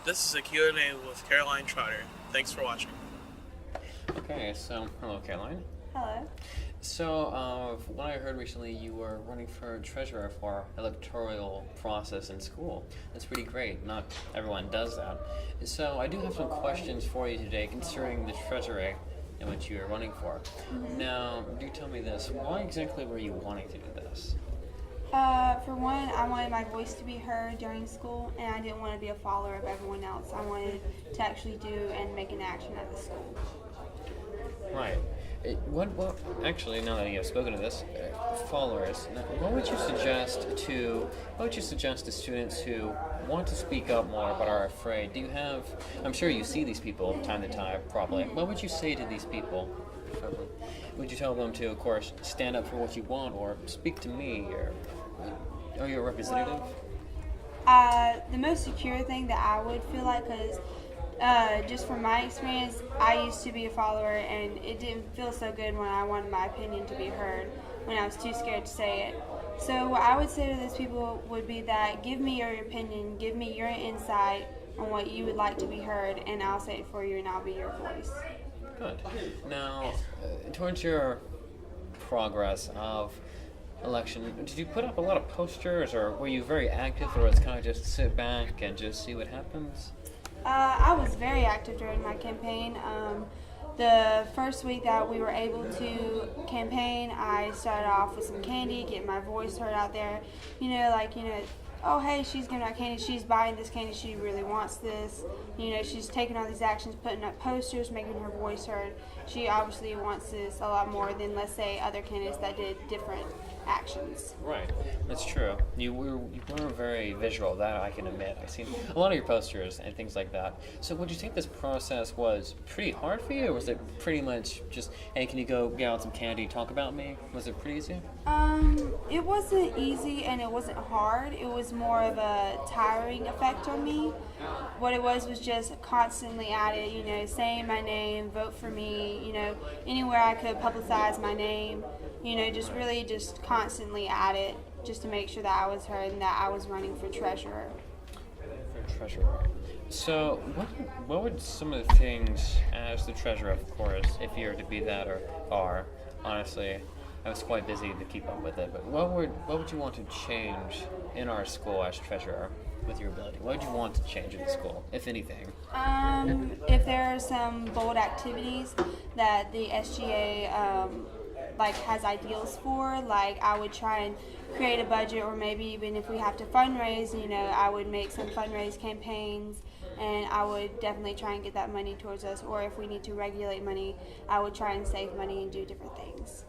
This is a Q&A with Caroline Trotter. Thanks for watching. Okay, so hello, Caroline. Hello. So, from what I heard recently, you were running for treasurer for electoral process in school. That's pretty great. Not everyone does that. So, I do have some questions for you today concerning the treasury in which you are running for. Now, do tell me this: why exactly were you wanting to do this? For one, I wanted my voice to be heard during school, and I didn't want to be a follower of everyone else. I wanted to actually do and make an action at the school. Right. Actually, now that you have spoken to this, followers, what would you suggest to students who want to speak up more but are afraid? Do you have, I'm sure you see these people time to time, probably. What would you say to these people? Would you tell them to, of course, stand up for what you want, or speak to me, or are you a representative? The most secure thing that I would feel like, because just from my experience, I used to be a follower, and it didn't feel so good when I wanted my opinion to be heard, when I was too scared to say it. So what I would say to those people would be that give me your opinion, give me your insight on what you would like to be heard, and I'll say it for you, and I'll be your voice. Good. Now, towards your progress of election, did you put up a lot of posters, or were you very active, or was it kind of just sit back and just see what happens? I was very active during my campaign. The first week that we were able to campaign, I started off with some candy, getting my voice heard out there. Oh, hey, she's giving out candy, she's buying this candy, she really wants this. She's taking all these actions, putting up posters, making her voice heard. She obviously wants this a lot more than, let's say, other candidates that did different actions. Right, that's true. You were very visual, that I can admit. I've seen a lot of your posters and things like that. So would you think this process was pretty hard for you, or was it pretty much just, hey, can you go get out some candy, talk about me? Was it pretty easy? It wasn't easy and it wasn't hard. It was more of a tiring effect on me. What it was just constantly at it, saying my name, vote for me, anywhere I could publicize my name, just constantly at it, just to make sure that I was heard and that I was running for treasurer. For treasurer. So, what would some of the things, as the treasurer, of course, if you were to be that or are, honestly, I was quite busy to keep up with it, but what would you want to change in our school as treasurer with your ability? What would you want to change in the school, if anything? If there are some bold activities that the SGA has ideals for, I would try and create a budget, or maybe even if we have to fundraise, I would make some fundraise campaigns, and I would definitely try and get that money towards us, or if we need to regulate money, I would try and save money and do different things.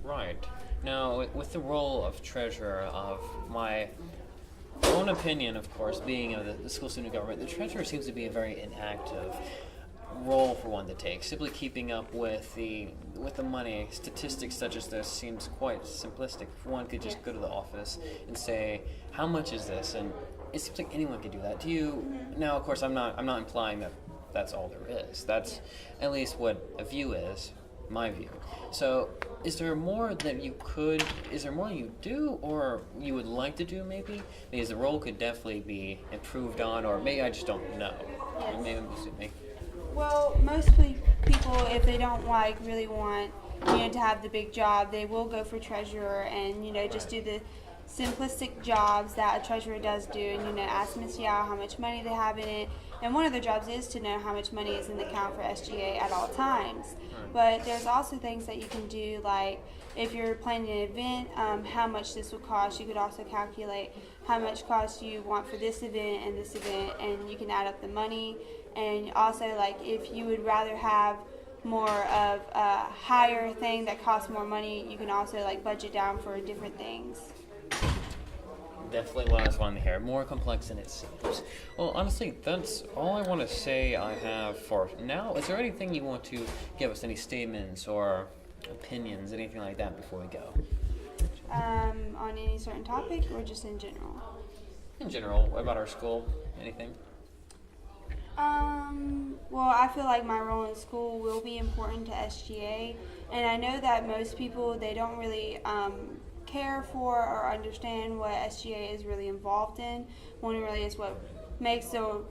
Right. Now, with the role of treasurer, of my own opinion, of course, being the school student government, the treasurer seems to be a very inactive role for one to take. Simply keeping up with the money, statistics such as this seems quite simplistic. If one could just go to the office and say, how much is this? And it seems like anyone could do that. Do you? Now, of course, I'm not implying that that's all there is. That's at least what a view is, my view. So, is there more you do, or you would like to do, maybe? Because the role could definitely be improved on, or maybe I just don't know. Yes. Maybe me. Well, most people, if they don't really want, to have the big job, they will go for treasurer and, just do the simplistic jobs that a treasurer does do, and, ask Miss Yao how much money they have in it. And one of their jobs is to know how much money is in the account for SGA at all times. But there's also things that you can do, like if you're planning an event, how much this would cost. You could also calculate how much cost you want for this event, and you can add up the money. And also, if you would rather have more of a higher thing that costs more money, you can also budget down for different things. Definitely what I was wanting to hear. More complex than it seems. Well, honestly, that's all I want to say I have for now. Is there anything you want to give us, any statements or opinions, anything like that before we go? On any certain topic, or just in general? In general, about our school, anything? Well, I feel like my role in school will be important to SGA, and I know that most people, they don't really care for or understand what SGA is really involved in. One really is what makes the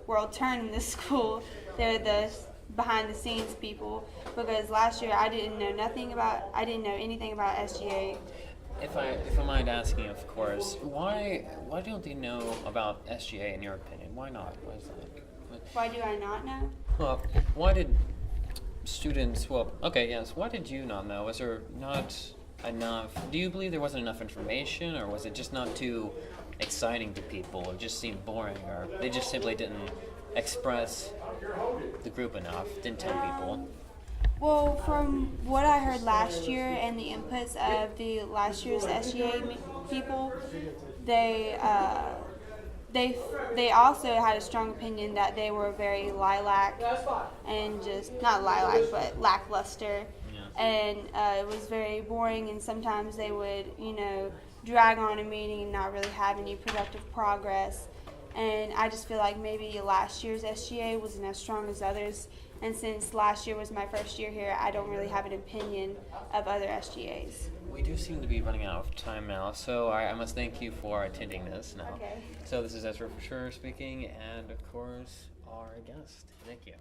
world turn in this school. They're the behind the scenes people, because last year I didn't know anything about SGA. If I mind asking, of course, why don't they know about SGA in your opinion? Why not? Why is that? Why do I not know? Well, why did students? Well, okay, yes. Why did you not know? Was there not enough? Do you believe there wasn't enough information, or was it just not too exciting to people, or just seemed boring, or they just simply didn't express the group enough, didn't tell people? Well, from what I heard last year and the inputs of the last year's SGA people, they also had a strong opinion that they were very lilac and just not lilac but lackluster, and it was very boring, and sometimes they would drag on a meeting and not really have any productive progress. And I just feel like maybe last year's SGA wasn't as strong as others. And since last year was my first year here, I don't really have an opinion of other SGAs. We do seem to be running out of time now, so I must thank you for attending this now. Okay. So this is Ezra for sure speaking, and of course our guest. Thank you.